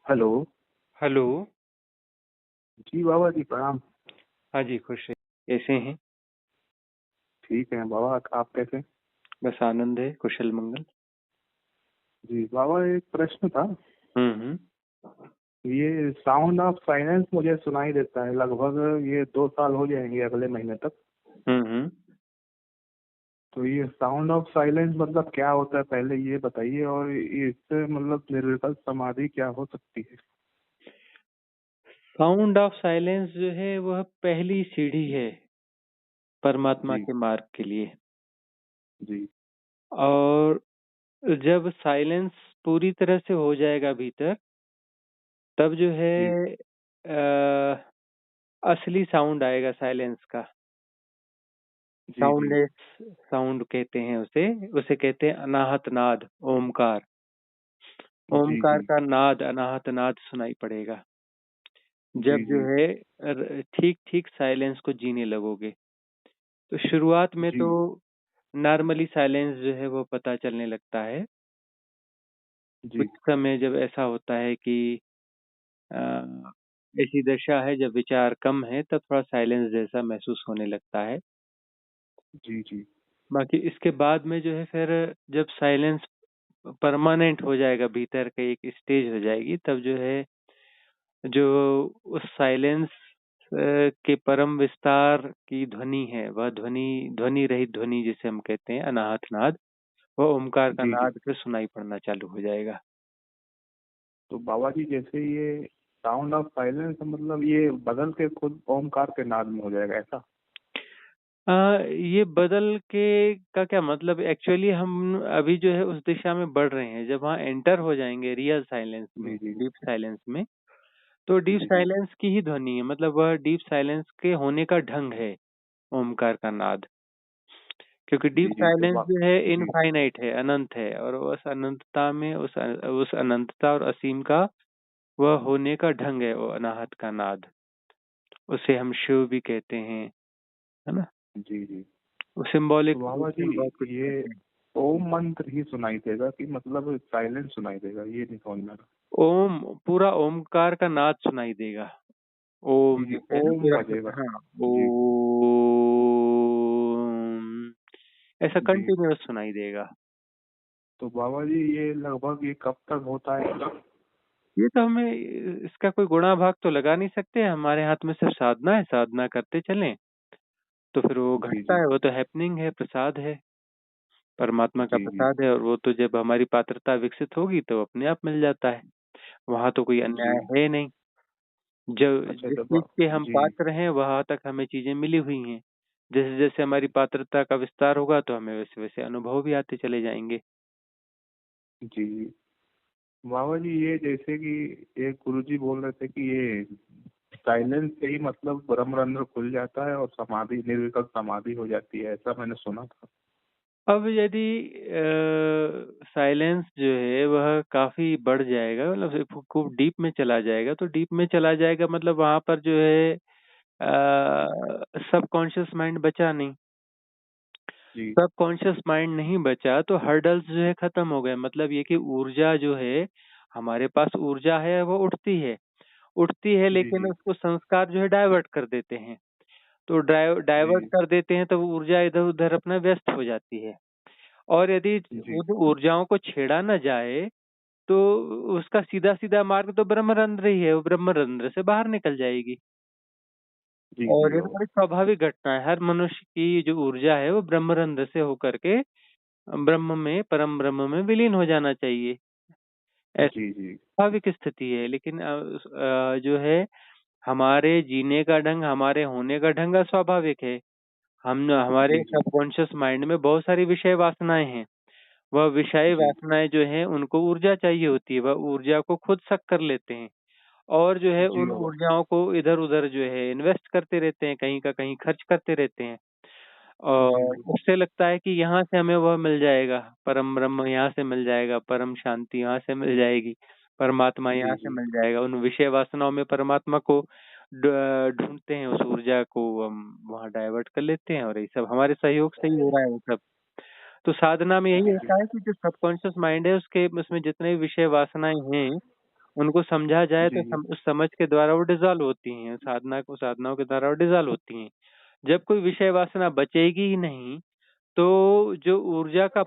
Hello. Hello. जी बाबा जी प्रणाम। हाँ जी, खुश रहिए। कैसे हैं? ठीक है बाबा, आप कैसे? बस आनंद है, कुशल मंगल। जी बाबा, एक प्रश्न था। हम्म। ये साउंड ऑफ साइलेंस मुझे सुनाई देता है, लगभग ये 2 साल हो जाएंगे अगले महीने तक। हम्म। तो ये साउंड ऑफ साइलेंस मतलब क्या होता है, पहले ये बताइए, और इससे मतलब निर्विकल्प समाधि क्या हो सकती है? साउंड ऑफ साइलेंस जो है वह पहली सीढ़ी है परमात्मा जी के मार्ग के लिए। जी और जब साइलेंस पूरी तरह से हो जाएगा भीतर, तब जो जी है असली साउंड आएगा साइलेंस का। जी जी साउंडलेस साउंड कहते हैं उसे। उसे कहते हैं अनाहत नाद, ओमकार। जी ओमकार जी का नाद, अनाहत नाद सुनाई पड़ेगा जी जब जो जी है ठीक ठीक साइलेंस को जीने लगोगे। तो शुरुआत में जी तो नॉर्मली साइलेंस जो है वो पता चलने लगता है। कुछ जी समय जब ऐसा होता है कि अ, ऐसी दशा है जब विचार कम है, तब थोड़ा साइलेंस जैसा महसूस होने लगता है। जी जी बाकी इसके बाद में जो है फिर जब साइलेंस परमानेंट हो जाएगा, भीतर का एक स्टेज हो जाएगी, तब जो है जो उस साइलेंस के परम विस्तार की ध्वनि है, वह ध्वनि ध्वनि रहित ध्वनि जिसे हम कहते हैं अनाहत नाद, वह ओमकार का जी जी। नाद फिर सुनाई पड़ना चालू हो जाएगा। तो बाबा जी, जैसे ये साउंड ऑफ साइलेंस मतलब ये बदल के खुद ओमकार के नाद में हो जाएगा, ऐसा? ये बदल के का क्या मतलब, एक्चुअली हम अभी जो है उस दिशा में बढ़ रहे हैं। जब वहाँ एंटर हो जाएंगे रियल साइलेंस में, जी जी डीप साइलेंस में, तो डीप जी जी साइलेंस की ही ध्वनि है, मतलब वह डीप साइलेंस के होने का ढंग है ओमकार का नाद। क्योंकि डीप जी जी। तो साइलेंस जो है जी इनफाइनाइट है, अनंत है, और उस अनंतता में उस अनंतता और असीम का वह होने का ढंग है, वो अनाहत का नाद। उसे हम शिव भी कहते हैं, है ना? जी जी। वो तो सिंबॉलिक रूप बाबा से जी, हम बहुत कुछ ये कहते हैं। ओम मंत्र ही सुनाई देगा कि मतलब साइलेंस सुनाई देगा, ये नहीं समझ में आ रहा। ओम, पूरा ओमकार का नाद सुनाई देगा। ओम जी जी, जैसे है ना ओम पूरा। बजेगा। हाँ, जी ओम ऐसा जी। कंटिन्यूअस सुनाई देगा। तो बाबा जी, ये लगभग ये कब तक होता है? ये तो हमें इसका कोई गुणा भाग तो लगा नहीं सकते। हमारे हाथ में सिर्फ साधना है, साधना करते चलें तो फिर वो जी घटता जी है। वो तो हैपनिंग है, प्रसाद है, परमात्मा का जी जी प्रसाद है। और वो तो जब हमारी पात्रता विकसित होगी तो अपने आप मिल जाता है। वहाँ तो कोई जी। अन्याय है नहीं। जो अच्छा जिस जब चीज के हम जी पात्र हैं वहां तक हमें चीजें मिली हुई हैं। जैसे जैसे हमारी पात्रता का विस्तार होगा तो हमें वैसे वैसे अनुभव भी आते चले जाएंगे। जी जी। बाबा जी, ये जैसे कि एक गुरु जी बोल रहे थे कि ये साइलेंस से ही मतलब ब्रह्मरंध्र खुल जाता है और समाधि, निर्विकल्प समाधि हो जाती है, ऐसा मैंने सुना था। अब यदि साइलेंस जो है वह काफी बढ़ जाएगा, मतलब खूब डीप में चला जाएगा, तो डीप में चला जाएगा मतलब वहां पर जो है सबकॉन्शियस माइंड बचा नहीं। जी सबकॉन्शियस माइंड नहीं बचा तो हर्डल्स जो है खत्म हो गए। मतलब ये कि ऊर्जा जो है, हमारे पास ऊर्जा है, वो उठती है, जी लेकिन जी उसको संस्कार जो है डाइवर्ट कर देते हैं। तो डाइवर्ट जी कर देते हैं तो वो ऊर्जा इधर उधर अपना व्यस्त हो जाती है। और यदि जी उन ऊर्जाओं को छेड़ा न जाए तो उसका सीधा सीधा मार्ग तो ब्रह्मरंध्र ही है, वो ब्रह्मरंध्र से बाहर निकल जाएगी। जी जी और ये तो बाबा। बड़ी स्वाभाविक घटना है। हर मनुष्य की जो ऊर्जा है वो ब्रह्मरंध्र से होकर के ब्रह्म में, परम ब्रह्म में विलीन हो जाना चाहिए। ऐसी जी जी स्वाभाविक स्थिति है। लेकिन जो है हमारे जीने का ढंग, हमारे होने का ढंग अस्वाभाविक है। हम हमारे जी जी सबकॉन्शियस माइंड में बहुत सारी विषय वासनाएं हैं। वह विषय जी वासनाएं जो हैं उनको ऊर्जा चाहिए होती है, वह ऊर्जा को खुद सक कर लेते हैं। और जो है जी उन बाबा। ऊर्जाओं को इधर उधर जो है इन्वेस्ट करते रहते हैं, कहीं का कहीं खर्च करते रहते हैं। जी और जी उससे लगता है कि यहाँ से हमें वह मिल जाएगा, परम ब्रह्म यहाँ से मिल जाएगा, परम शांति यहाँ से मिल जाएगी, परमात्मा यहाँ जी से जी मिल जाएगा। उन विषय वासनाओं में परमात्मा को ढूंढते हैं, उस ऊर्जा को हम वहाँ डाइवर्ट कर लेते हैं, और ये सब हमारे सहयोग से ही हो रहा है वो सब। तो साधना में यही जी जी होता है कि जो सबकॉन्शियस माइंड है उसके उसमें जितने भी विषय वासनाएं हैं उनको समझा जाए तो जी जी उस समझ के द्वारा वो डिसॉल्व होती हैं, साधनाओं के द्वारा वो डिसॉल्व होती हैं। जब कोई विषय वासना बचेगी ही नहीं, तो जो ऊर्जा का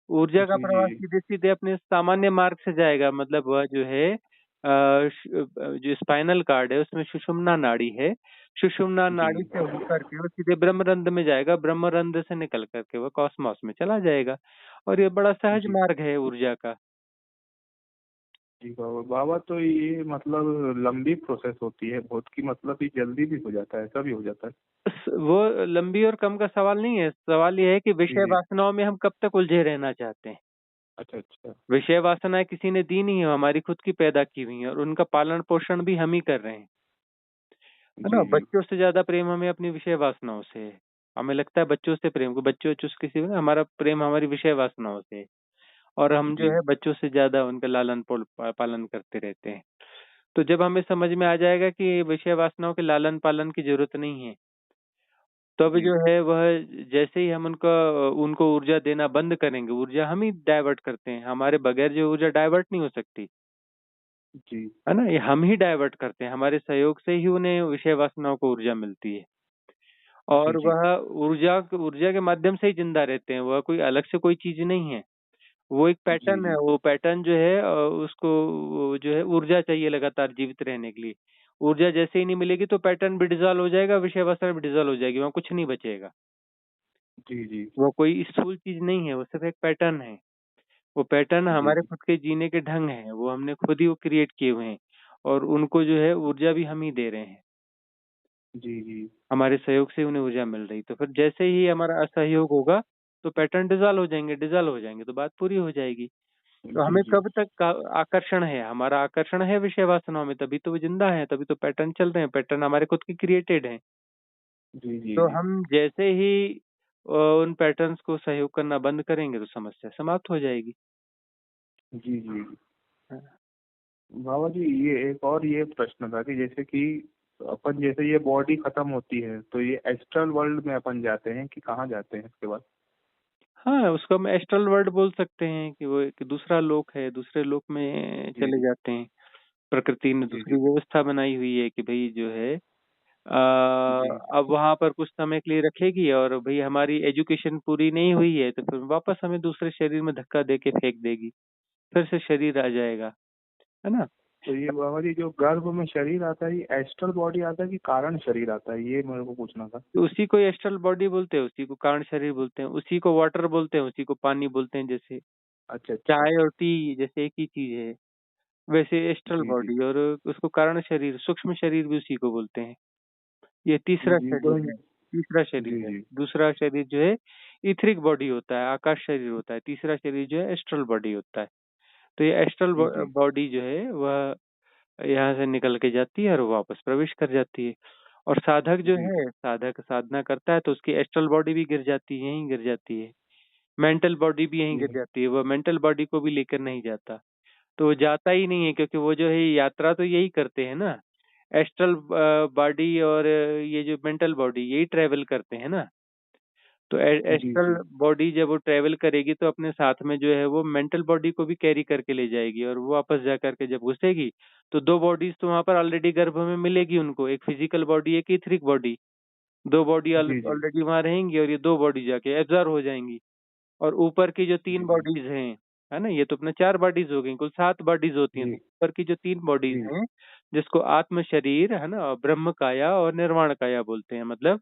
जी जी प्रवाह सीधे-सीधे अपने सामान्य मार्ग से जाएगा। मतलब वह जो है जो स्पाइनल कॉर्ड है उसमें सुषुम्ना नाड़ी है। सुषुम्ना जी नाड़ी से होकर के वो सीधे ब्रह्मरंध्र में जाएगा, ब्रह्मरंध्र से निकल कर के वो कॉस्मोस में चला जाएगा। और ये बड़ा सहज जी मार्ग है ऊर्जा का। जी बाबा बाबा, तो ये मतलब लंबी प्रोसेस होती है बहुत, की मतलब ये जल्दी भी हो जाता है, ऐसा भी हो जाता है? वो लंबी और कम का सवाल नहीं है, सवाल ये है कि जी विषय जी। वासनाओं में हम कब तक उलझे रहना चाहते हैं। अच्छा अच्छा। विषय वासनाएं किसी ने दी नहीं है, हमारी खुद की पैदा की हुई है और उनका पालन पोषण भी हम ही कर रहे हैं, है ना। जी जी बच्चों से ज्यादा प्रेम हमें अपनी विषय वासनाओं से है। हमें लगता है बच्चों से प्रेम को, बच्चों चुस किसी में हमारा प्रेम हमारी विषय वासनाओं से है। और हम जो जी है बच्चों से ज्यादा उनका पालन करते रहते हैं। तो जब हमें समझ में आ जाएगा कि विषय वासनाओं के लालन पालन की जरूरत नहीं है, तब जी जो है वह जैसे ही हम उनको ऊर्जा देना बंद करेंगे, ऊर्जा हम ही डाइवर्ट करते हैं, हमारे बगैर जो ऊर्जा डाइवर्ट नहीं हो सकती, जी है ना। ये हम ही डाइवर्ट करते हैं, हमारे सहयोग से ही उन्हें विषय वासनाओं को ऊर्जा मिलती है। जी और जी वह ऊर्जा ऊर्जा के माध्यम से ही जिंदा रहते हैं, वह कोई अलग से कोई चीज नहीं है। वो एक जी पैटर्न है, जी वो पैटर्न जो है उसको वो जो है ऊर्जा चाहिए लगातार जीवित रहने के लिए। ऊर्जा जैसे ही नहीं मिलेगी तो पैटर्न भी डिसॉल्व हो जाएगा, विषय वासना भी डिसॉल्व हो जाएगी, वहाँ कुछ नहीं बचेगा। जी जी वो कोई स्थूल चीज नहीं है, वो सिर्फ एक पैटर्न है। वो पैटर्न जी हमारे जी खुद के जीने के ढंग हैं, वो हमने खुद ही वो क्रिएट किए हुए हैं। और उनको जो है ऊर्जा भी हम ही दे रहे हैं, जी जी हमारे सहयोग से उन्हें ऊर्जा मिल रही। तो फिर जैसे ही हमारा असहयोग होगा तो पैटर्न डिसॉल्व हो जाएंगे तो बात पूरी हो जाएगी। तो जी हमें जी कब तक का आकर्षण है, हमारा आकर्षण है विषय वासनाओं में, तभी तो वो जिंदा है, तभी तो पैटर्न चल रहे हैं, पैटर्न हमारे खुद के क्रिएटेड हैं। जी जी तो जी हम जैसे ही उन पैटर्न्स को सहयोग करना बंद करेंगे तो समस्या समाप्त हो जाएगी। जी जी। हाँ। बाबा जी, ये एक और ये प्रश्न था कि जैसे कि अपन, जैसे ये बॉडी खत्म होती है तो ये एस्ट्रल वर्ल्ड में अपन जाते हैं कि कहाँ जाते हैं इसके बाद? हाँ, उसको हम एस्ट्रल वर्ल्ड बोल सकते हैं कि वो एक दूसरा लोक है, दूसरे लोक में जी चले जी जाते हैं। प्रकृति ने जी दूसरी जी व्यवस्था बनाई हुई है कि भई जो है जी अब वहाँ पर कुछ समय के लिए रखेगी और भई हमारी एजुकेशन पूरी नहीं हुई है तो फिर वापस हमें दूसरे शरीर में धक्का देके फेंक देगी। फिर से शरीर आ जाएगा, है ना? तो ये बाबा जी, जो गर्भ में शरीर आता है, ये एस्ट्रल बॉडी आता है कि कारण शरीर आता है, ये मेरे को पूछना था। तो उसी को एस्ट्रल बॉडी बोलते हैं, उसी को कारण शरीर बोलते हैं, उसी को वाटर बोलते हैं, उसी को पानी बोलते हैं। जैसे अच्छा अच्छा। चाय और टी जैसे एक ही चीज़ है, वैसे एस्ट्रल जी जी बॉडी और उसको कारण शरीर, सूक्ष्म शरीर भी उसी को बोलते हैं। ये जी तीसरा जी तो शरीर है, तीसरा शरीर जी है। जी दूसरा शरीर जो है ईथरिक बॉडी होता है, आकाश शरीर होता है। तीसरा शरीर जो है एस्ट्रल बॉडी होता है। तो ये एस्ट्रल जी बॉडी जो है वह यहाँ से निकल के जाती है और वापस प्रवेश कर जाती है। और साधक जो जी है, साधक साधना करता है तो उसकी एस्ट्रल बॉडी भी गिर जाती है, यहीं गिर जाती है। मेंटल बॉडी भी यहीं गिर जी जाती है, वो मेंटल बॉडी को भी लेकर नहीं जाता। तो वो जाता ही नहीं है क्योंकि वो जो है यात्रा तो यही करते हैं ना। एस्ट्रल बॉडी और ये जो मेंटल बॉडी यही ट्रैवल करते हैं ना। तो जी एस्ट्रल जी बॉडी जब वो ट्रैवल करेगी तो अपने साथ में जो है वो मेंटल बॉडी को भी कैरी करके ले जाएगी और वो वापस जा करके जब घुसेगी तो 2 बॉडीज़ तो वहाँ पर ऑलरेडी गर्भ में मिलेगी उनको, एक फिजिकल बॉडी, एक ईथरिक बॉडी। 2 बॉडी जी जी ऑलरेडी वहाँ रहेंगी और ये 2 बॉडी जाके एब्ज़ॉर्ब हो जाएँगी। और ऊपर की जो 3 जी जी बॉडीज़ हैं, है ना? ये तो अपने 4 बॉडीज़ हो गई, कुल 7 बॉडीज़ होती हैं। तो जी ऊपर की जो 3 बॉडीज़ जी हैं, जिसको आत्म शरीर, है ना? ब्रह्म काया और निर्वाण काया बोलते हैं। मतलब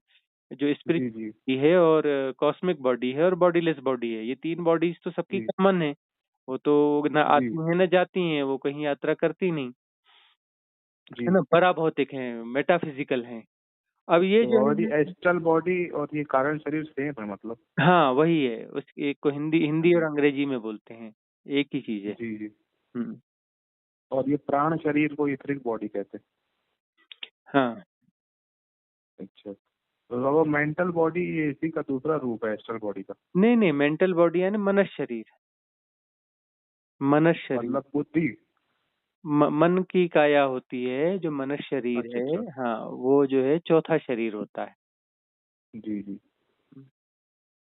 जो जी जी स्पिरिट है और कॉस्मिक बॉडी है और बॉडीलेस बॉडी है। ये 3 बॉडीज़ तो सबकी जी कॉमन है। वो तो ना जी आती हैं ना जाती हैं, वो कहीं यात्रा करती नहीं, है जी। ना? पराभौतिक हैं, मेटाफिज़िकल हैं। अब ये तो जो बाबा जी, है एस्ट्रल बॉडी और ये कारण शरीर सेम है मतलब? हाँ, वही है। उस एक को हिंदी हिंदी और जी अंग्रेजी में बोलते हैं, एक ही चीज़ है। जी जी। हुँ, और ये प्राण शरीर को इथरिक बॉडी कहते हैं? हाँ। अच्छा। तो बाबा, मेंटल बॉडी ये इसी का दूसरा रूप है एस्ट्रल बॉडी का? नहीं, नहीं, मेंटल बॉडी यानी मनस शरीर, मनस शरीर। मतलब बुद्धि? मन की काया होती है, जो मनस शरीर अच्छा है, अच्छा। हाँ, वो जो है चौथा शरीर होता है। जी जी।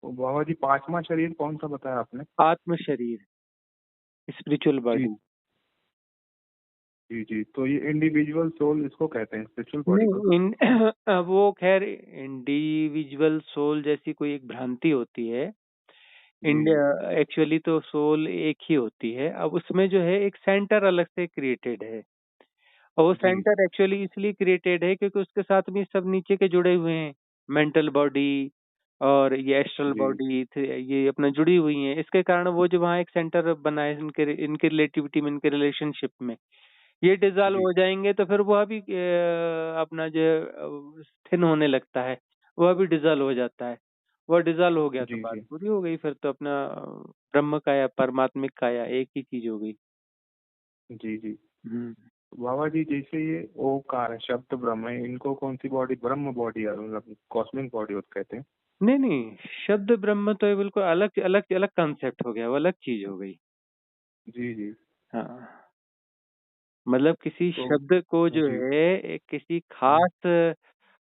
तो बाबा जी, पांचवा शरीर कौन सा बताया आपने? आत्म शरीर, स्पिरिचुअल जी बॉडी। जी जी, तो ये इंडिविजुअल सोल इसको कहते हैं, स्पिरिचुअल बॉडी को। नहीं वो खैर इंडिविजुअल सोल जैसी कोई एक भ्रांति होती है। जी जी इंडिया एक्चुअली तो सोल एक ही होती है। अब उसमें जो है एक सेंटर अलग से क्रिएटेड है, और वो जी सेंटर एक्चुअली इसलिए क्रिएटेड है क्योंकि उसके साथ में सब नीचे के जुड़े हुए हैं। मेंटल बॉडी और ये एस्ट्रल जी बॉडी ये अपना जुड़ी हुई हैं। इसके कारण वो जो वहाँ एक सेंटर बना है इनके इनके रिलेटिविटी में, इनके रिलेशनशिप में, ये डिसॉल्व जी हो जाएंगे तो फिर वह भी अपना जो थिन होने लगता है, वह भी डिसॉल्व हो जाता है। वह डिसॉल्व हो गया तो जी बात जी पूरी हो गई, फिर तो अपना ब्रह्म काया परमात्मिक काया एक ही चीज हो गई। जी जी। हम्म। बाबा जी, जैसे ये ओकार है, शब्द ब्रह्म है, इनको कौन सी बॉडी, ब्रह्म बॉडी है, मतलब कॉस्मिक बॉडी होता कहते हैं। नहीं नहीं, शब्द ब्रह्म तो ये बिल्कुल अलग अलग अलग कंसेप्ट हो गया, वो अलग चीज हो गई। जी जी। हाँ, मतलब किसी तो शब्द को जो जी। है एक किसी हम्म, खास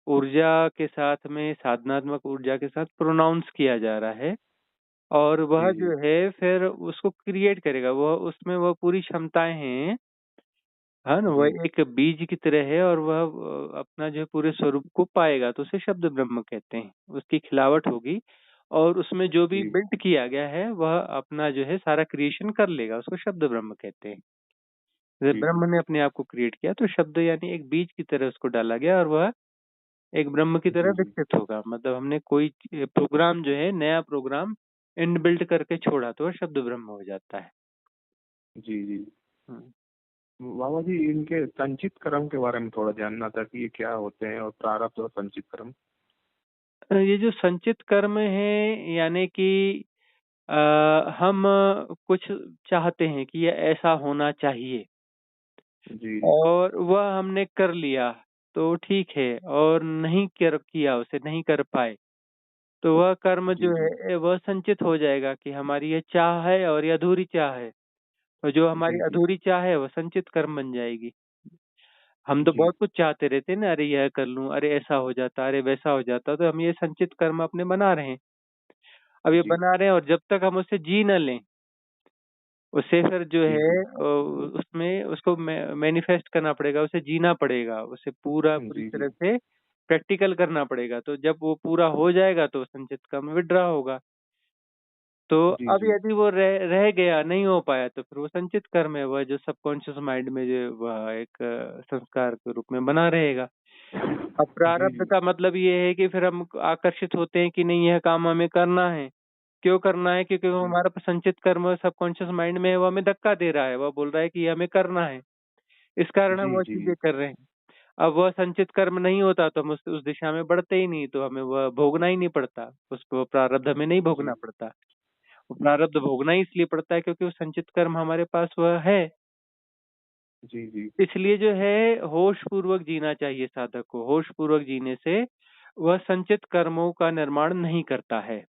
ऊर्जा के साथ में, साधनात्मक ऊर्जा के साथ प्रोनाउंस किया जा रहा है, और वह जी जी जो है फिर उसको क्रिएट करेगा, वह उसमें वह पूरी क्षमताएं हैं। हाँ ना, वह जी एक बीज की तरह है, और वह अपना जो है पूरे स्वरूप को पाएगा तो उसे शब्द ब्रह्म कहते हैं। उसकी खिलावट होगी, और उसमें जो भी जी बिल्ट किया गया है वह अपना जो है सारा क्रिएशन कर लेगा, उसको शब्द ब्रह्म कहते हैं। जैसे जी जी ब्रह्म ने अपने आप को क्रिएट किया तो शब्द यानी एक बीज की तरह उसको डाला गया, और वह एक ब्रह्म की तरह जी जी विकसित होगा। मतलब हमने कोई प्रोग्राम जो है, नया प्रोग्राम इनबिल्ट करके छोड़ा तो वह शब्द ब्रह्म हो जाता है। जी जी। हम्म। बाबा जी, इनके संचित कर्म के बारे में थोड़ा जानना था कि ये क्या होते हैं, और प्रारब्ध और संचित कर्म। ये जो संचित कर्म है यानी कि अ, हम कुछ चाहते हैं कि ये ऐसा होना चाहिए, जी जी और वह हमने कर लिया तो ठीक है, और नहीं कर किया, उसे नहीं कर पाए, तो वह कर्म जी जो जी है वह संचित हो जाएगा कि हमारी ये चाह है और ये अधूरी चाह है, तो जो जी हमारी जी अधूरी चाह है वह संचित कर्म बन जाएगी। हम तो जी बहुत कुछ चाहते रहते हैं ना, अरे यह कर लूं, अरे ऐसा हो जाता, अरे वैसा हो जाता, तो हम ये संचित कर्म अपने बना रहे हैं। अब ये जी बना रहे हैं, और जब तक हम उसे जी न लें, उसे फिर जो जी है जी उसमें उसको मैनिफेस्ट करना पड़ेगा, उसे जीना पड़ेगा, उसे पूरी जी तरह से प्रैक्टिकल करना पड़ेगा। तो जब वो पूरा हो जाएगा तो संचित कर्म विड्रॉ होगा। तो जी अब जी यदि वो रह गया, नहीं हो पाया, तो फिर वो संचित कर्म है, वह जो सबकॉन्शियस माइंड में जो वह एक संस्कार के रूप में बना रहेगा। अब जी प्रारब्ध जी का मतलब ये है कि फिर हम आकर्षित होते हैं कि नहीं, यह काम हमें करना है। क्यों करना है? क्योंकि वो जी हमारा संचित कर्म सबकॉन्शियस माइंड में है, वो हमें धक्का दे रहा है, वह बोल रहा है कि ये हमें करना है, इस कारण हम जी वो जी चीजें कर रहे हैं। अब वह संचित कर्म नहीं होता तो हम उस दिशा में बढ़ते ही नहीं, तो हमें वह भोगना ही नहीं पड़ता, उसको प्रारब्ध हमें नहीं भोगना जी पड़ता। वो प्रारब्ध भोगना ही इसलिए पड़ता है क्योंकि वो संचित कर्म हमारे पास वह है। जी जी इसलिए जो है होश पूर्वक जीना चाहिए साधक को। होश पूर्वक जीने से वह संचित कर्मों का निर्माण नहीं करता है।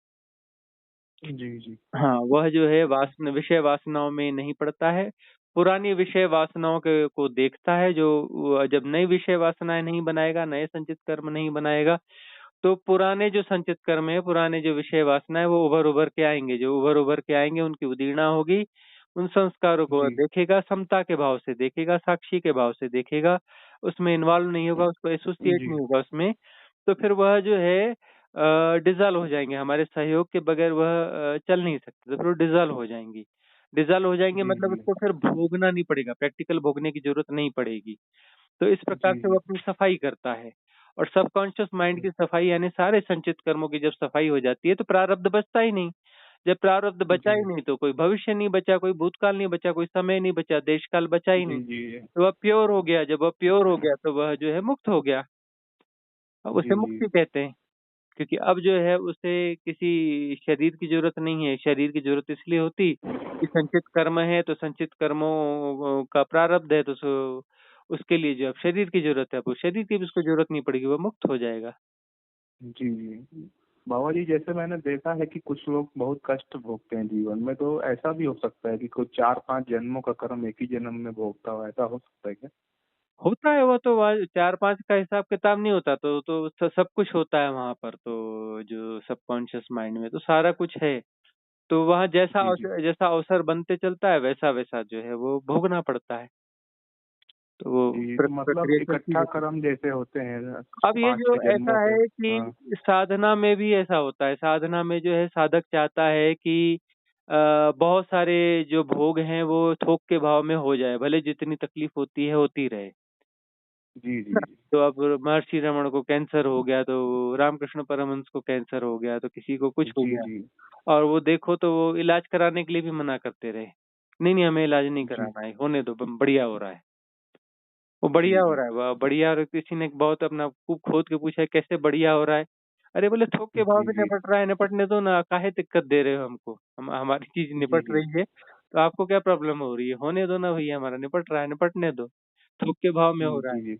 जी जी हाँ, वह जो है विषय वासनाओं में नहीं पड़ता है। पुरानी विषय वासनाओं के को देखता है, जो जब नई विषय वासनाएं नहीं बनाएगा, नए संचित कर्म नहीं बनाएगा, तो पुराने जो संचित कर्म है, पुराने जो विषय वासना है, वो उभर उभर के आएंगे। जो उभर उभर के आएंगे उनकी उदीर्णा होगी। उन संस्कारों को जी देखेगा, समता के भाव से देखेगा, साक्षी के भाव से देखेगा, उसमें इन्वॉल्व नहीं होगा, उसको एसोसिएट जी नहीं होगा उसमें। तो फिर वह जो है डिसॉल्व हो जाएंगे, हमारे सहयोग के बगैर वह चल नहीं सकते, तो फिर वो डिसॉल्व हो जाएंगी। डिसॉल्व हो जाएंगे जी मतलब जी उसको फिर भोगना नहीं पड़ेगा, प्रैक्टिकल भोगने की जरूरत नहीं पड़ेगी। तो इस प्रकार जी से वो जी अपनी सफाई करता है। और सबकॉन्शियस माइंड की सफाई यानी सारे संचित कर्मों की जब सफाई हो जाती है तो प्रारब्ध बचता ही नहीं। जब प्रारब्ध बचा ही जी नहीं तो कोई भविष्य नहीं बचा, कोई भूतकाल नहीं बचा, कोई समय नहीं बचा, देशकाल बचा ही जी नहीं। जी तो वह प्योर हो गया। जब वह प्योर हो गया तो वह जो है मुक्त हो गया। अब उसे जी जी मुक्ति कहते हैं, क्योंकि अब जो है उसे किसी शरीर की जरूरत नहीं है। शरीर की जरूरत इसलिए होती कि संचित कर्म है, तो संचित कर्मों का प्रारब्ध है, तो उसके लिए जो अब शरीर की जरूरत है, अब उस शरीर की भी उसको जरूरत नहीं पड़ेगी, वो मुक्त हो जाएगा। जी जी। बाबा जी, जैसे मैंने देखा है कि कुछ लोग बहुत कष्ट भोगते हैं जीवन में, तो ऐसा भी हो सकता है कि कोई 4-5 जन्मों का कर्म एक ही जन्म में भोगता हो, ऐसा हो सकता है क्या? होता है वो तो, वह 4-5 का हिसाब किताब नहीं होता, तो सब कुछ होता है वहां पर, तो जो सबकॉन्शियस माइंड में तो सारा कुछ है। तो वहाँ जी जी जैसा अवसर बनते चलता है, वैसा वैसा जो है वो भोगना पड़ता है। तो वो जी, तो मतलब प्रक्रिया चलती इकट्ठा रहती है। कर्म जैसे होते हैं अब ये पांच जो छह जन्मों ऐसा के। है हाँ। कि साधना में भी ऐसा होता है, साधना में जो है साधक चाहता है कि बहुत सारे जो भोग हैं वो थोक के भाव में हो जाए, भले जितनी तकलीफ होती है होती रहे। जी जी जी। तो अब महर्षि रमण को कैंसर हो गया, तो रामकृष्ण परमहंस को कैंसर हो गया, तो किसी को कुछ हो जी गया, जी और वो देखो तो वो इलाज कराने के लिए भी मना करते रहे। नहीं नहीं, हमें इलाज नहीं जी कराना है, होने दो, बढ़िया हो रहा है। वो जी बढ़िया हो जी रहा है, वह बढ़िया, और किसी ने बहुत अपना खूब खोद के पूछा कैसे बढ़िया हो रहा है। अरे बोले थोक के भाव जी से जी निपट रहा है, निपटने दो ना, काहे दिक्कत दे रहे हो हमको, हमारी चीज जी निपट जी रही है, तो आपको क्या प्रॉब्लम हो रही है, होने दो ना भैया, हमारा निपट रहा है, निपटने दो, थोक के भाव में हो रहा जी जी।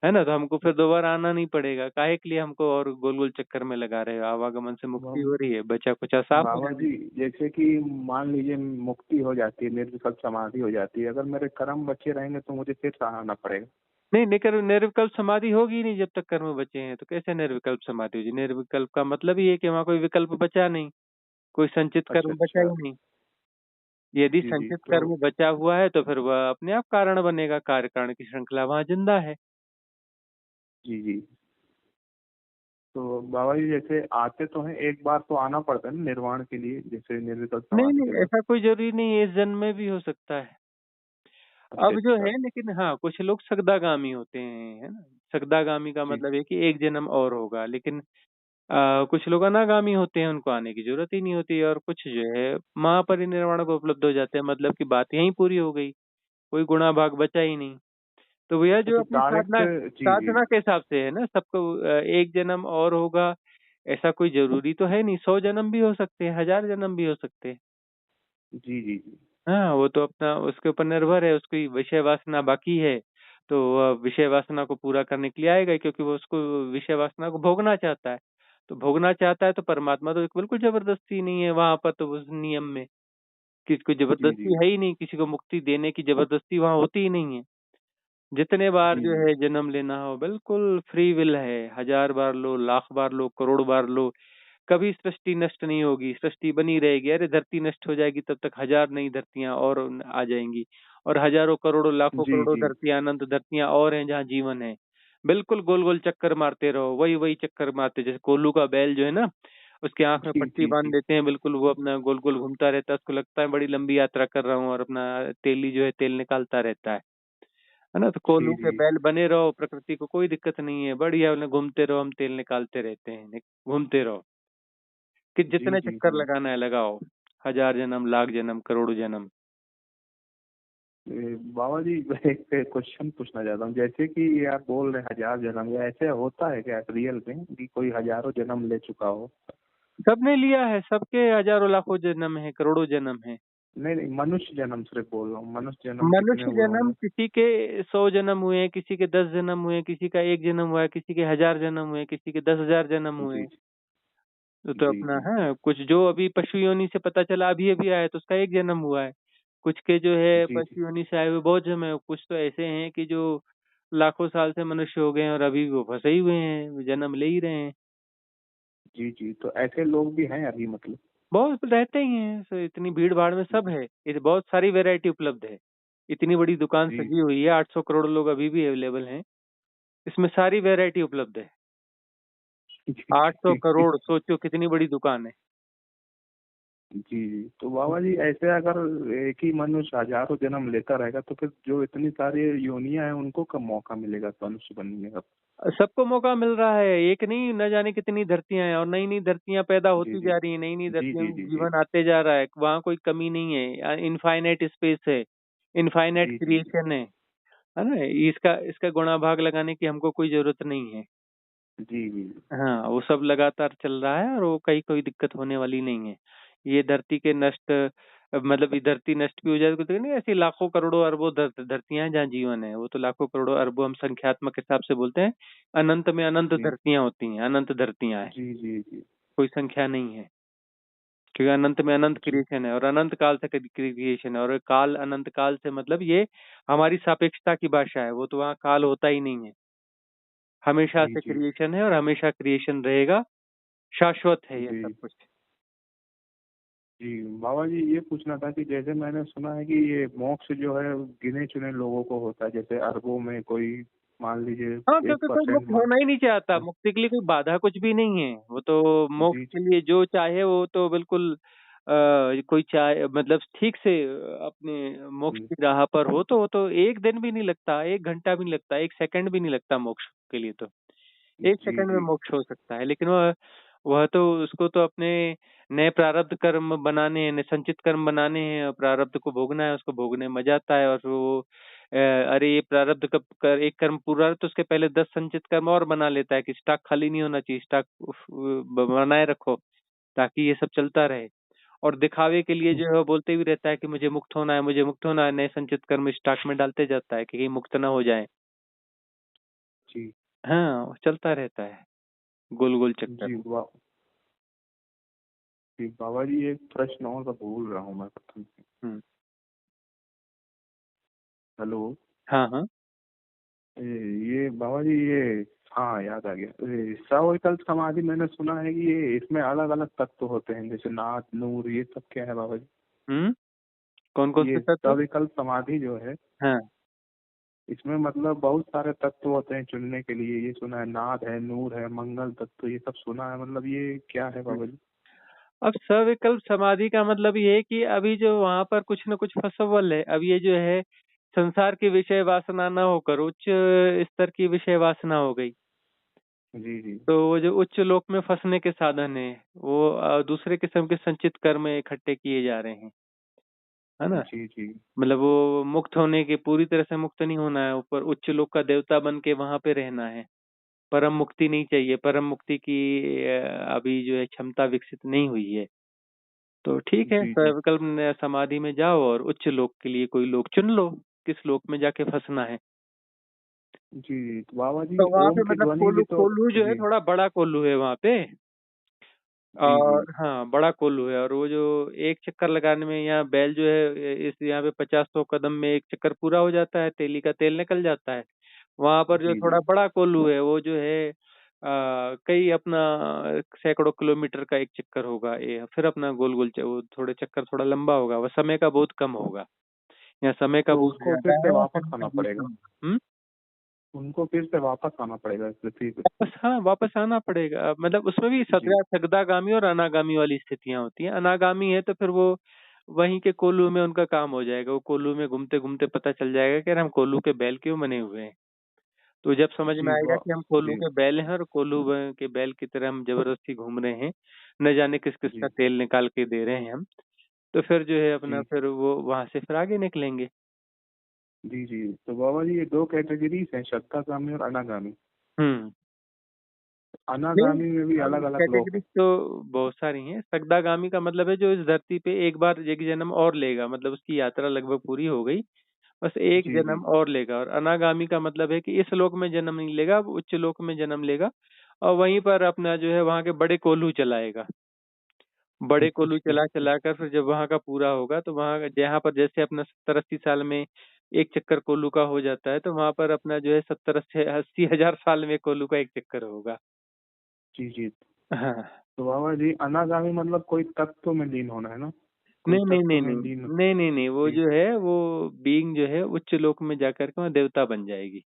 है ना, तो हमको फिर दोबारा आना नहीं पड़ेगा, काहे के लिए हमको और गोल गोल चक्कर में लगा रहे हो, आवागमन से मुक्ति हो रही है, बचा कुचा साफ हो बाबा जाएगा। जी, जैसे कि मान लीजिए मुक्ति हो जाती है, निर्विकल्प समाधि हो जाती है, अगर मेरे कर्म बचे रहेंगे तो मुझे फिर सहारना पड़ेगा। नहीं, निर्विकल्प समाधि होगी ही नहीं जब तक कर्म बचे हैं, तो कैसे निर्विकल्प समाधि होगी? निर्विकल्प का मतलब ही है कि वहाँ कोई विकल्प बचा नहीं, कोई संचित अच्छा कर्म बचा ही अच्छा। नहीं। यदि जी जी। संचित तो कर्म बचा हुआ है तो फिर वह अपने आप कारण बनेगा, कार्य कारण की श्रृंखला वहाँ जिंदा है। जी जी। तो बाबा जी जैसे आते तो हैं, एक बार तो आना पड़ता है ना निर्वाण के लिए, जैसे निर्विकल्प नहीं समाधि के नहीं, बाद। ऐसा कोई जरूरी नहीं है, इस जन्म में भी हो सकता है। अच्छा अब जो अच्छा। है, लेकिन हाँ, कुछ लोग सगदागामी होते हैं, है ना। सगदागामी का जी मतलब है कि एक जन्म और होगा, लेकिन कुछ लोग अनागामी होते हैं, उनको आने की जरूरत ही नहीं होती, और कुछ जो है महापरिनिर्वाण को उपलब्ध हो जाते हैं, मतलब कि बात यहीं पूरी हो गई, कोई गुणा भाग बचा ही नहीं। तो भैया अच्छा जो तो अपनी डायरेक्ट। साधना जी जी साधना के हिसाब से है ना, सबको एक जन्म और होगा, ऐसा कोई जरूरी तो है नहीं, 100 जन्म भी हो सकते हैं, 1000 जन्म भी हो सकते हैं। जी जी जी। हाँ, वो तो अपना उसके ऊपर निर्भर है, उसकी विषय वासना बाकी है, तो वह विषय वासना को पूरा करने के लिए आएगा ही, क्योंकि वो उसको विषय वासना को भोगना चाहता है। तो भोगना चाहता है तो परमात्मा तो बिल्कुल जबरदस्ती नहीं है वहां पर, तो उस नियम में किसी को जी जी जबरदस्ती है ही नहीं, किसी को मुक्ति देने की जबरदस्ती वहां होती ही नहीं है। जितने बार जी जो जी है जन्म लेना हो, बिल्कुल फ्री विल है, 1000 बार लो, लाख बार लो, करोड़ बार लो, कभी सृष्टि नष्ट नहीं होगी, सृष्टि बनी रहेगी। अरे धरती नष्ट हो जाएगी तब तक 1000 नई धरतियां और आ जाएंगी, और हजारों करोड़ों लाखों जी करोड़ों जी धरतियां, अनंत धरतियां और हैं जहाँ जीवन है। बिल्कुल गोल गोल चक्कर मारते रहो, वही वही चक्कर मारते, जैसे कोल्लू का बैल जो है ना, उसके आंख में जी पट्टी जी बांध जी देते हैं, बिल्कुल वो अपना गोल गोल घूमता रहता है, उसको लगता है बड़ी लंबी यात्रा कर रहा हूँ, और अपना तेली जो है तेल निकालता रहता है ना। तो जी कोल्हू के जी बैल बने रहो, प्रकृति को कोई दिक्कत नहीं है, बढ़िया, उन्हें घूमते रहो, हम तेल निकालते रहते हैं, घूमते रहो, कि जी जितने जी चक्कर जी। लगाना है लगाओ, 1000 जन्म, लाख जन्म, करोड़ जन्म। बाबा जी एक क्वेश्चन पूछना चाहता हूँ, जैसे कि ये आप बोल रहे हैं 1000 जन्म, ये ऐसे होता है क्या रियल में कि कोई हजारों जन्म ले चुका हो? सबने लिया है, सबके हजारों लाखों जन्म है, करोड़ों जन्म है। नहीं नहीं, मनुष्य जन्म सिर्फ बोल रहा हूँ, मनुष्य जन्म कितने मनुष्य हुए जन्म होंगे? किसी के 100 जन्म हुए, किसी के 10 जन्म हुए, किसी का 1 जन्म हुआ है, किसी के 1000 जन्म हुए, किसी के 10,000 जन्म हुए। जी तो जी अपना जी है, कुछ जो अभी पशु योनि से पता चला अभी अभी आया, तो उसका 1 जन्म हुआ है। कुछ के जो है जी जी पशु योनि से आए हुए बहुत जन्म है, कुछ तो ऐसे हैं कि जो लाखों साल से मनुष्य हो गए हैं और अभी भी वो फंसे ही हुए हैं, जन्म ले ही रहे हैं। जी जी। तो ऐसे लोग भी हैं अभी मतलब? बहुत रहते ही हैं, so इतनी भीड़ भाड़ में सब है, ये बहुत सारी वैरायटी उपलब्ध है। इतनी बड़ी दुकान जी सजी हुई है, 800 करोड़ लोग अभी भी अवेलेबल हैं, इसमें सारी वैरायटी उपलब्ध है। जी 800 जी करोड़ सोचो कितनी बड़ी दुकान है। जी। तो बाबा जी ऐसे अगर एक ही मनुष्य हजारों जन्म लेता रहेगा तो फिर जो इतनी सारी योनियां हैं उनको कब मौका मिलेगा मनुष्य बनने का? सबको मौका मिल रहा है, एक नहीं, न जाने कितनी धरतियां हैं, और नई नई धरतियां पैदा जी होती जी जा रही हैं, नई नई जी धरतियों जी में जी जी जीवन आते जा रहा है, वहाँ कोई कमी नहीं है, इनफाइनाइट स्पेस है, इनफाइनाइट जी जी जी क्रिएशन है ना। इसका इसका गुणा भाग लगाने की हमको कोई जरूरत नहीं है। जी जी हाँ, वो सब लगातार चल रहा है, और वो कहीं कोई दिक्कत होने वाली नहीं है। ये धरती के नष्ट, मतलब ये धरती नष्ट भी हो जाए तो नहीं, ऐसी लाखों करोड़ों अरबों धरतियां हैं जहाँ जीवन है, वो तो लाखों करोड़ों अरबों हम संख्यात्मक हिसाब से बोलते हैं। अनंत में अनंत जी धरतियां होती हैं, अनंत धरतियां हैं, जी जी जी कोई संख्या नहीं है, क्योंकि अनंत में अनंत जी क्रिएशन है, और अनंत काल से क्रिएशन है, और काल, अनंत काल से मतलब ये हमारी सापेक्षता की भाषा है, वो तो वहाँ काल होता ही नहीं है, हमेशा जी से जी क्रिएशन है और हमेशा क्रिएशन रहेगा, शाश्वत है ये सब जी। कुछ। जी बाबा जी, ये पूछना था कि जैसे मैंने सुना है कि ये मोक्ष जो है गिने चुने लोगों को होता है, जैसे अरबों में कोई, मान लीजिए हाँ, एक क्योंकि कोई परसेंट मुक्त मान। होना ही नहीं चाहता, मुक्ति के लिए कोई बाधा कुछ भी नहीं है। वो तो मोक्ष जी के लिए जो चाहे वो तो बिल्कुल कोई चाहे मतलब ठीक से अपने मोक्ष जी की राह पर हो तो वो तो 1 दिन भी नहीं लगता, 1 घंटा भी नहीं लगता, 1 सेकंड भी नहीं लगता मोक्ष के लिए तो। 1 जी सेकंड में जी मोक्ष हो सकता है, लेकिन वह तो उसको तो अपने नए प्रारब्ध कर्म बनाने हैं, नए संचित कर्म बनाने हैं, प्रारब्ध को भोगना है, उसको भोगने में मजा आता है और वो अरे ये प्रारब्ध कब कर एक कर्म पूरा है तो उसके पहले 10 संचित कर्म और बना लेता है कि स्टॉक खाली नहीं होना चाहिए, स्टॉक बनाए रखो ताकि ये सब चलता रहे। और दिखावे के लिए जो है वो बोलते भी रहता है कि मुझे मुक्त होना है, मुझे मुक्त होना है, नए संचित कर्म स्टॉक में डालते जाता है कि कहीं मुक्त ना हो जाए। जी हाँ, चलता रहता है गोल-गोल जी चक्कर। जी बाबा जी, एक प्रश्न और तो भूल रहा हूँ मैं प्रथम से। हुँ। हेलो। हाँ, हाँ। ये बाबा जी, ये हाँ याद आ गया, ये सविकल्प समाधि मैंने सुना है कि ये इसमें अलग अलग तत्व होते हैं, जैसे नाद नूर, ये सब क्या है बाबा जी? हुँ? कौन-कौन से ये तत्व? सविकल्प समाधि जो है, हाँ। इसमें मतलब बहुत सारे तत्व होते हैं चुनने के लिए, ये सुना है, नाद है, नूर है, मंगल तत्व, ये सब सुना है, मतलब ये क्या है हुँ। बाबा जी? अब सविकल्प समाधि का मतलब ये है कि अभी जो वहाँ पर कुछ न कुछ फसव्वल है। अब ये जो है संसार की विषय वासना ना होकर उच्च स्तर की विषय वासना हो गई। जी जी तो वो जो उच्च लोक में फँसने के साधन हैं, वो दूसरे किस्म के संचित कर्म इकट्ठे किए जा रहे हैं। है ना? जी जी मतलब वो मुक्त होने के पूरी तरह से मुक्त नहीं होना है, ऊपर उच्च लोक का देवता बन के वहाँ पे रहना है। परम मुक्ति नहीं चाहिए, परम मुक्ति की अभी जो है क्षमता विकसित नहीं हुई है। तो ठीक है, जी जी सर्वकल्प समाधि में जाओ और उच्च लोक के लिए कोई लोक चुन लो, किस लोक में जाके फँसना है। जी, तो बाबा जी तो वहाँ ओम पे की मतलब ध्वनि भी कोल्हू तो। कोल्हू जो है जी थोड़ा बड़ा कोल्हू है वहाँ पे। जी जी और हाँ, बड़ा कोल्हू है और वो जो एक चक्कर लगाने में यहाँ बैल जो है इस यहाँ पे 50-100 कदम में एक चक्कर पूरा हो जाता है, तेली का तेल निकल जाता है। वहाँ पर जो जी थोड़ा जी बड़ा कोल्हू है वो जो है कई अपना सैकड़ों किलोमीटर का एक चक्कर होगा ये फिर अपना गोल-गोल वो थोड़े चक्कर थोड़ा लंबा होगा, वो समय का बहुत कम होगा। यहाँ समय का तो बहुत उसको फिर ज़्यादा से है और वापस समय का आना बहुत पड़ेगा। कम है। हुँ? उनको फिर से वापस आना पड़ेगा इस पृथ्वी पे। वापस हाँ, वापस आना पड़ेगा। मतलब उसमें भी जी सगदागामी और अनागामी वाली स्थितियाँ होती हैं। अनागामी है तो फिर वो वहीं के कोल्हू में उनका काम हो जाएगा। वो कोल्हू में घूमते-घूमते पता चल जाएगा कि यार हम कोल्हू के बैल क्यों बने हुए हैं। तो जब समझ में जी आएगा कि हम कोल्हू जी के बैल हैं और कोल्हू के बैल की तरह हम ज़बरदस्ती घूम रहे हैं, न जाने किस-किस का जी तेल निकाल के दे रहे हैं हम, तो फिर जो है अपना जी फिर वो वहाँ से फिर आगे निकलेंगे। जी जी, तो बाबा जी ये दो कैटेगरीज हैं, शक्तागामी और अनागामी। हुँ। नहीं, अनागामी में भी अलग अलग लोग कैटेगरीज़ हैं। तो बहुत सारी हैं। सगदागामी का मतलब है जो इस धरती पे एक बार एक जन्म और लेगा, मतलब उसकी यात्रा लगभग पूरी हो गई। बस एक जी जी जन्म और लेगा और अनागामी का मतलब है कि इस लोक में जन्म नहीं लेगा, अब उच्च लोक में जन्म लेगा और वहीं पर अपना जो है वहाँ के बड़े कोल्हू चलाएगा। बड़े कोल्हू जी चला-चला कर फिर जब वहाँ का पूरा होगा तो वहाँ जहाँ पर जैसे अपना 70-80 साल में एक चक्कर कोल्हू का हो जाता है, तो वहाँ पर अपना जो है 70-80 हज़ार साल में कोल्हू का एक चक्कर होगा। जी जी, हाँ। तो बाबा जी अनागामी मतलब कोई तत्व में लीन होना है ना? कोई नहीं, नहीं, तत्व नहीं, में नहीं। लीन। नहीं, नहीं, नहीं, वो जी, जो है वो बीइंग जो है उच्च लोक में जाकर के वहाँ देवता बन जाएगी।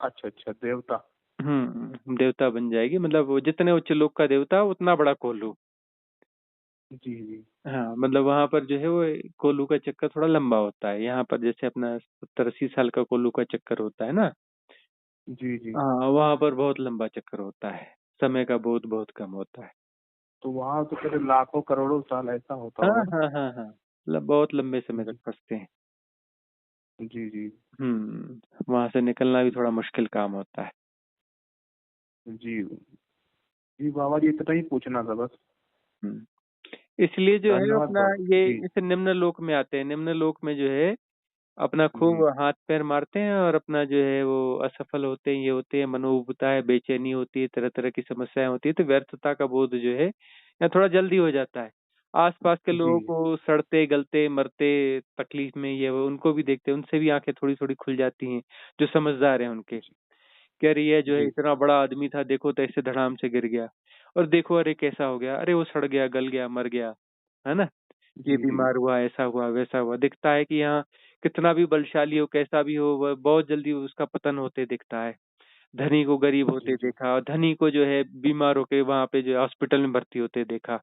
अच्छा अच्छा, देवता। देवता बन जाएगी मतलब वो जितने उच्च लोक का देवता उतना बड़ा कोल्हू। जी जी हाँ, मतलब वहाँ पर जो है वो कोल्हू का चक्कर थोड़ा लंबा होता है। यहाँ पर जैसे अपना 70-80 साल का कोल्हू का चक्कर होता है ना, जी जी, हाँ, वहाँ पर बहुत लंबा चक्कर होता है। समय का बहुत-बहुत कम होता है। तो वहाँ तो फिर लाखों करोड़ों साल ऐसा होता हाँ, होगा ना? हाँ, हाँ, हाँ। बहुत लंबे समय तक जी फँसते हैं। जी जी वहाँ से निकलना भी थोड़ा मुश्किल काम होता है। जी जी बाबा जी, इतना ही पूछना था बस। हुँ। इसलिए जो है धन्यवाद अपना बाबा ये जी। इस निम्न लोक में आते हैं। निम्न लोक में जो है अपना खूब जी हाथ-पैर मारते हैं और अपना जो है वो असफल होते हैं, ये होते हैं, मन ऊबता है, बेचैनी होती है, तरह-तरह की समस्याएँ होती हैं, तो व्यर्थता का बोध जो है यहाँ थोड़ा जल्दी हो जाता है। आस-पास के जी लोगों को सड़ते, गलते, मरते, तकलीफ में ये वो उनको भी देखते हैं, उनसे भी आँखें थोड़ी-थोड़ी खुल जाती हैं, जो समझदार हैं उनके। जी कि अरे ये जो है जी इतना बड़ा आदमी था, देखो तो ऐसे धड़ाम से गिर गया और देखो अरे कैसा हो गया, अरे वो सड़ गया, गल गया, मर गया। है ना? ये जी जी बीमार हुआ, ऐसा हुआ, वैसा हुआ। दिखता है कि यहाँ कितना भी बलशाली हो, कैसा भी हो, वह बहुत जल्दी उसका पतन होते दिखता है। धनी को गरीब जी होते जी देखा और धनी को जो है बीमार होके वहाँ पे जो है हॉस्पिटल में भर्ती होते देखा,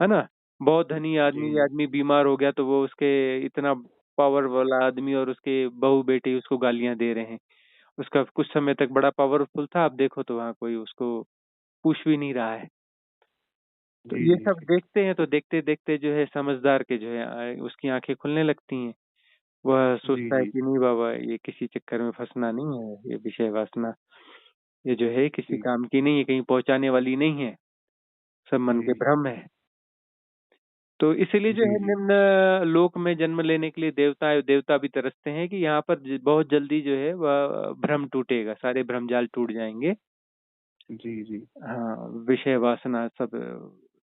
है ना? बहुत धनी जी आदमी आदमी बीमार हो गया तो वो उसके इतना पावर वाला आदमी और उसके बहू बेटे उसको गालियाँ दे रहे हैं। उसका कुछ समय तक बड़ा पावरफुल था, अब देखो तो वहाँ कोई उसको पूछ भी नहीं रहा है। तो जी ये जी सब जी देखते हैं तो देखते-देखते जो है समझदार के जो है उसकी आँखें खुलने लगती हैं। वह जी सोचता है जी कि नहीं बाबा, ये किसी चक्कर में फँसना नहीं है, ये विषय वासना ये जो है किसी जी काम की नहीं है, कहीं पहुँचाने वाली नहीं है, सब मन के जी भ्रम है। तो इसीलिए जो जी है जी निम्न लोक में जन्म लेने के लिए देवता भी तरसते हैं कि यहाँ पर बहुत जल्दी जो है वह भ्रम टूटेगा, सारे भ्रमजाल टूट जाएंगे। जी जी हाँ, विषय वासना सब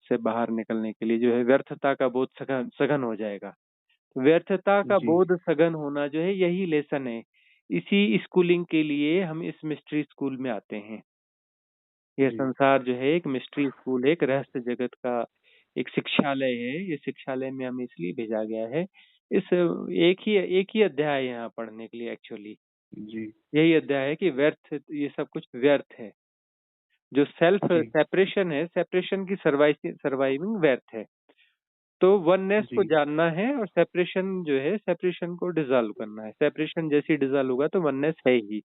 से बाहर निकलने के लिए जो है व्यर्थता का बोध सघन सघन हो जाएगा। व्यर्थता का जी बोध सघन होना जो है यही लेसन है। इसी स्कूलिंग के लिए हम इस मिस्ट्री स्कूल में आते हैं। यह जी संसार जो है एक मिस्ट्री स्कूल है, एक रहस्य जगत का एक शिक्षालय है। ये शिक्षालय में हमें इसलिए भेजा गया है। इस एक ही अध्याय है यहाँ पढ़ने के लिए एक्चुअली। जी यही अध्याय है कि व्यर्थ ये सब कुछ व्यर्थ है। जो सेल्फ जी सेपरेशन है, सेपरेशन की सर्वाइविंग व्यर्थ है। तो वननेस को जी जानना है और सेपरेशन जो है सेपरेशन को डिसॉल्व करना है। सेपरेशन जैसी डिसॉल्व होगा तो वननेस है ही।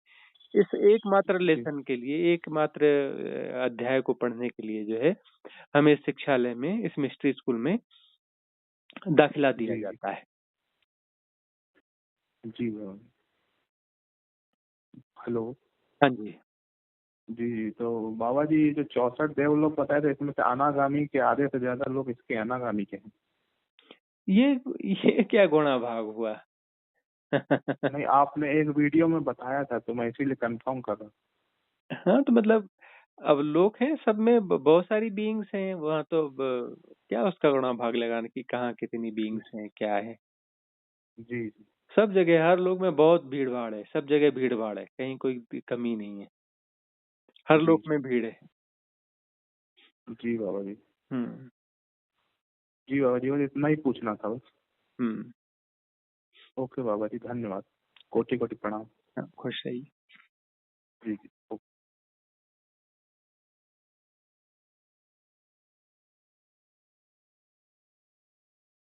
इस एकमात्र जी लेसन के लिए, एकमात्र अध्याय को पढ़ने के लिए जो है हमें इस शिक्षालय में, इस मिस्ट्री स्कूल में दाखिला दिया जी जाता है। जी बाबा। हेलो। हाँ जी। जी जी तो बाबा जी, जो 64 देवलोक बताए थे इसमें से अनागामी के आधे से ज्यादा लोग इसके अनागामी के हैं। ये ये क्या गुणा भाग हुआ? नहीं, आपने एक वीडियो में बताया था तो मैं इसीलिए कंफर्म कर रहा हाँ, तो मतलब अब लोग हैं, सब में बहुत सारी बीइंग्स हैं वहाँ, तो अब क्या उसका गुणा भाग लगाने की, कहाँ कितनी हूँ। बीइंग्स हैं, क्या है? जी जी सब जगह हर लोग में बहुत भीड़ भाड़ है, सब जगह भीड़ भाड़ है, कहीं कोई भी कमी नहीं है। हर जी लोग में भीड़ है। जी बाबा जी। हम्म। जी बाबा जी, बस इतना ही पूछना था बस। हम्म। ओके बाबा जी, धन्यवाद। कोटि कोटि प्रणाम। हाँ, खुश रहिए। जी जी।